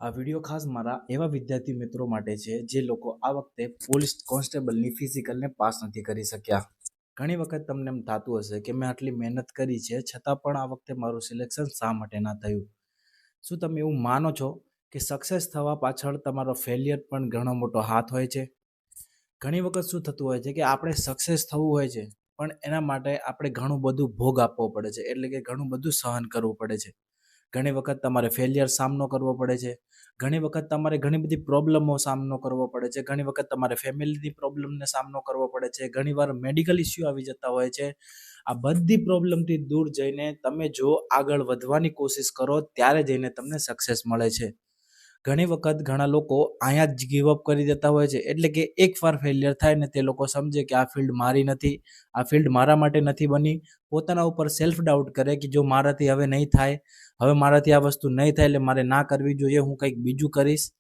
આ વિડીયો ખાસ મારા એવા વિદ્યાર્થી મિત્રો માટે છે જે લોકો આ વખતે પોલીસ કોન્સ્ટેબલની ફિઝિકલને પાસ નથી કરી શક્યા. ઘણી વખત તમને એમ થતું હશે કે મેં આટલી મહેનત કરી છે છતાં પણ આ વખતે મારું સિલેક્શન શા માટે ના થયું. શું તમે એવું માનો છો કે સક્સેસ થવા પાછળ તમારો ફેલિયર પણ ઘણો મોટો હાથ હોય છે? ઘણી વખત શું થતું હોય છે કે આપણે સક્સેસ થવું હોય છે પણ એના માટે આપણે ઘણું બધું ભોગ આપવો પડે છે, એટલે કે ઘણું બધું સહન કરવું પડે છે. ઘણી વખત તમારે ફેલિયર સામનો કરવો પડે છે, ઘણી વખત તમારે ઘણી બધી પ્રોબ્લેમો સામનો કરવો પડે છે, ઘણી વખત તમારે ફેમિલીની પ્રોબ્લેમને સામનો કરવો પડે છે, ઘણીવાર મેડિકલ ઇસ્યુ આવી જતા હોય છે. આ બધી પ્રોબ્લેમથી દૂર જઈને તમે જો આગળ વધવાની કોશિશ કરો ત્યારે જઈને તમને સક્સેસ મળે છે. ઘણી વખત ઘણા લોકો અહીંયા જ ગીવઅપ કરી દેતા હોય છે, એટલે કે એકવાર ફેલિયર થાય ને તે લોકો સમજે કે આ ફિલ્ડ મારી નથી, આ ફિલ્ડ મારા માટે નથી બની. પોતાના ઉપર સેલ્ફ ડાઉટ કરે કે જો મારાથી હવે નહીં થાય, હવે મારાથી આ વસ્તુ નહીં થાય એટલે મારે ના કરવી જોઈએ, હું કંઈક બીજું કરીશ.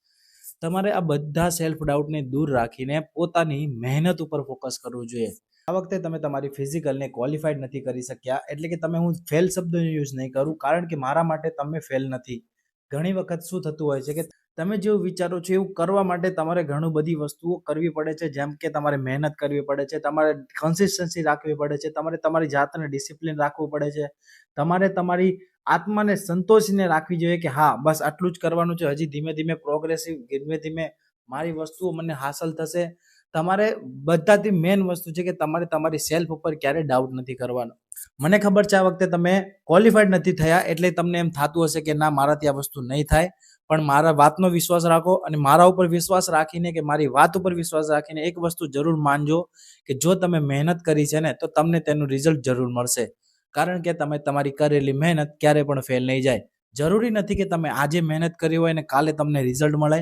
તમારે આ બધા સેલ્ફ ડાઉટને દૂર રાખીને પોતાની મહેનત ઉપર ફોકસ કરવું જોઈએ. આ વખતે તમે તમારી ફિઝિકલને ક્વોલિફાઈડ નથી કરી શક્યા, એટલે કે તમે હું ફેલ શબ્દનો યુઝ નહીં કરું, કારણ કે મારા માટે તમે ફેલ નથી. ઘણી વખત શું થતું હોય છે કે તમે જેવું વિચારો છો એવું કરવા માટે તમારે ઘણું બધી વસ્તુઓ કરવી પડે છે, જેમ કે તમારે મહેનત કરવી પડે છે, તમારે કન્સિસ્ટન્સી રાખવી પડે છે, તમારે તમારી જાતને ડિસિપ્લિન રાખવું પડે છે, તમારે તમારી આત્માને સંતોષીને રાખવી જોઈએ કે હા બસ આટલું જ કરવાનું છે, હજી ધીમે ધીમે પ્રોગ્રેસિવ ધીમે ધીમે મારી વસ્તુઓ મને હાંસલ થશે. તમારે બધાથી મેઇન વસ્તુ છે કે તમારે તમારી સેલ્ફ ઉપર ક્યારેય ડાઉટ નથી કરવાનો. મને ખબર છે આ વખતે તમે ક્વોલિફાઈડ નથી થયા એટલે તમને એમ થતું હશે કે ના મારાથી આ વસ્તુ નહીં થાય, પણ મારા વાતનો વિશ્વાસ રાખો અને મારા ઉપર વિશ્વાસ રાખીને કે મારી વાત ઉપર વિશ્વાસ રાખીને એક વસ્તુ જરૂર માનજો કે જો તમે મહેનત કરી છે ને તો તમને તેનું રિઝલ્ટ જરૂર મળશે, કારણ કે તમે તમારી કરેલી મહેનત ક્યારે પણ ફેલ નહીં જાય. જરૂરી નથી કે તમે આજે મહેનત કરી હોય ને કાલે તમને રિઝલ્ટ મળે,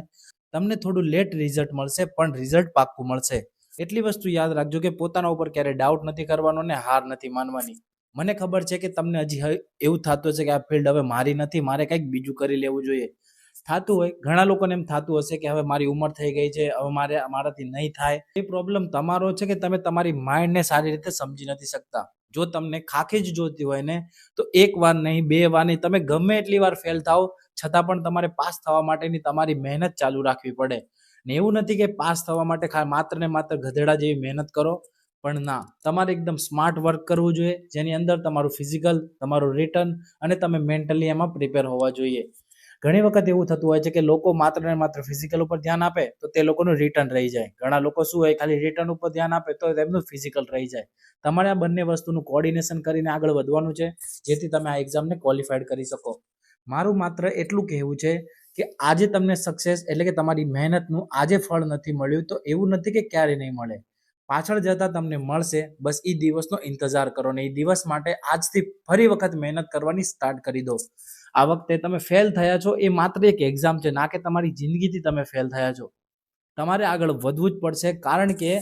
તમને થોડું લેટ રિઝલ્ટ મળશે પણ રિઝલ્ટ પાક્કું મળશે. એટલી વસ્તુ યાદ રાખજો કે પોતાના ઉપર ક્યારે ડાઉટ નથી કરવાનો ને હાર નથી માનવાની. મને ખબર છે કે તમને હજી એવું થતું હશે કે આ ફિલ્ડ હવે મારી નથી, મારે કંઈક બીજું કરી લેવું જોઈએ. થતું હોય, ઘણા લોકોને એમ થતું હશે કે હવે મારી ઉંમર થઈ ગઈ છે, હવે મારાથી નહીં થાય. એ પ્રોબ્લેમ તમારો છે કે તમે તમારી માઇન્ડને સારી રીતે સમજી નથી શકતા. જો તમને ખાખી જ જોતી હોય ને તો એક વાર નહીં, બે વાર નહીં, તમે ગમે એટલી વાર ફેલ થાવ છતાં પણ તમારે પાસ થવા માટેની તમારી મહેનત ચાલુ રાખવી પડે. ને એવું નથી કે પાસ થવા માટે માત્ર ને માત્ર ગધેડા જેવી મહેનત કરો, પણ ના, તમારે એકદમ સ્માર્ટ વર્ક કરવું જોઈએ, જેની અંદર તમારું ફિઝિકલ, તમારું રિટર્ન અને તમે મેન્ટલી એમાં પ્રિપેર હોવા જોઈએ. ઘણી વખત એવું થતું હોય છે કે લોકો માત્ર ને માત્ર ફિઝિકલ ઉપર ધ્યાન આપે તો તે લોકોનું રિટર્ન રહી જાય. ઘણા લોકો શું હોય ખાલી રિટર્ન ઉપર ધ્યાન આપે તો તેમનું ફિઝિકલ રહી જાય. તમારે આ બંને વસ્તુનું કોર્ડિનેશન કરીને આગળ વધવાનું છે, જેથી તમે આ એક્ઝામને ક્વોલિફાઈડ કરી શકો. મારું માત્ર એટલું કહેવું છે કે આજે તમને સક્સેસ એટલે કે તમારી મહેનતનું આજે ફળ નથી મળ્યું તો એવું નથી કે ક્યારે નહીં મળે, પાછળ જતા તમને મળશે. બસ એ દિવસનો ઇંતજાર કરો ને એ દિવસ માટે આજથી ફરી વખત મહેનત કરવાની સ્ટાર્ટ કરી દો. આ વખતે તમે ફેલ થયા છો એ માત્ર એક એક્ઝામ છે, ના કે તમારી જિંદગીથી તમે ફેલ થયા છો. તમારે આગળ વધવું જ પડશે, કારણ કે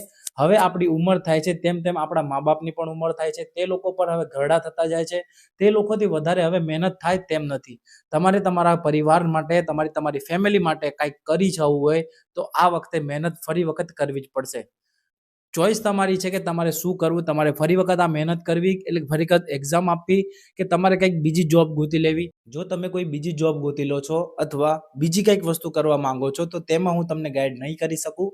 હવે આપણી ઉંમર થાય છે તેમ તેમ આપણા મા બાપની પણ ઉંમર થાય છે, તે લોકો પર હવે ઘરડા થતા જાય છે, તે લોકોથી વધારે હવે મહેનત થાય તેમ નથી. તમારે તમારા પરિવાર માટે, તમારી ફેમિલી માટે કંઈક કરી જવું હોય તો આ વખતે મહેનત ફરી વખત કરવી જ પડશે. ચોઈસ તમારી છે કે તમારે શું કરવું, તમારે ફરી વખત આ મહેનત કરવી એટલે ફરી વખત એક્ઝામ આપવી કે તમારે કંઈક બીજી જોબ ગોતી લેવી. જો તમે કોઈ બીજી જોબ ગોતી લો છો અથવા બીજી કંઈક વસ્તુ કરવા માંગો છો તો તેમાં હું તમને ગાઈડ નહીં કરી શકું,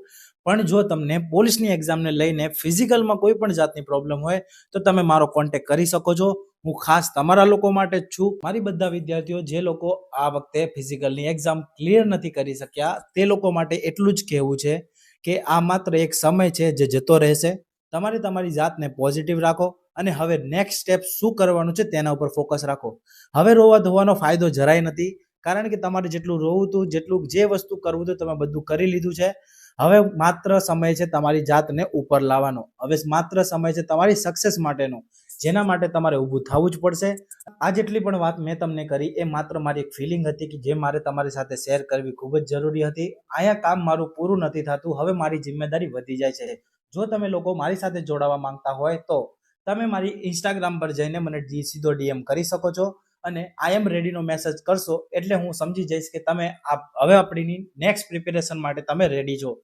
પણ જો તમને પોલીસની એક્ઝામને લઈને ફિઝિકલમાં કોઈ પણ જાતની પ્રોબ્લેમ હોય તો તમે મારો કોન્ટેક્ટ કરી શકો છો. હું ખાસ તમારા લોકો માટે જ છું. મારી બધા વિદ્યાર્થીઓ જે લોકો આ વખતે ફિઝિકલની એક્ઝામ ક્લિયર નથી કરી શક્યા તે લોકો માટે એટલું જ કહેવું છે કે આ માત્ર એક સમય છે જે જતો રહેશે. તમારે તમારી જાતને પોઝિટિવ રાખો અને હવે નેક્સ્ટ સ્ટેપ શું કરવાનું છે તેના ઉપર ફોકસ રાખો. હવે રોવા ધોવાનો ફાયદો જરાય નથી, કારણ કે તમારે જેટલું રોવું હતું, જેટલું જે વસ્તુ કરવું હતું તમે બધું કરી લીધું છે. હવે માત્ર સમય છે તમારી જાતને ઉપર લાવવાનો, હવે માત્ર સમય છે તમારી સક્સેસ માટેનો, જેના માટે તમારે ઊભું થવું જ પડશે. આ જેટલી પણ વાત મેં તમને કરી એ માત્ર મારી એક ફિલિંગ હતી કે જે મારે તમારી સાથે શેર કરવી ખૂબ જ જરૂરી હતી. અહીંયા કામ મારું પૂરું નથી થતું, હવે મારી જિમ્મેદારી વધી જાય છે. જો તમે લોકો મારી સાથે જોડાવા માંગતા હોય તો તમે મારી ઇન્સ્ટાગ્રામ પર જઈને મને સીધો DM કરી શકો છો અને આઈ એમ રેડીનો મેસેજ કરશો એટલે હું સમજી જઈશ કે તમે હવે આપણી નેક્સ્ટ પ્રિપેરેશન માટે તમે રેડી છો.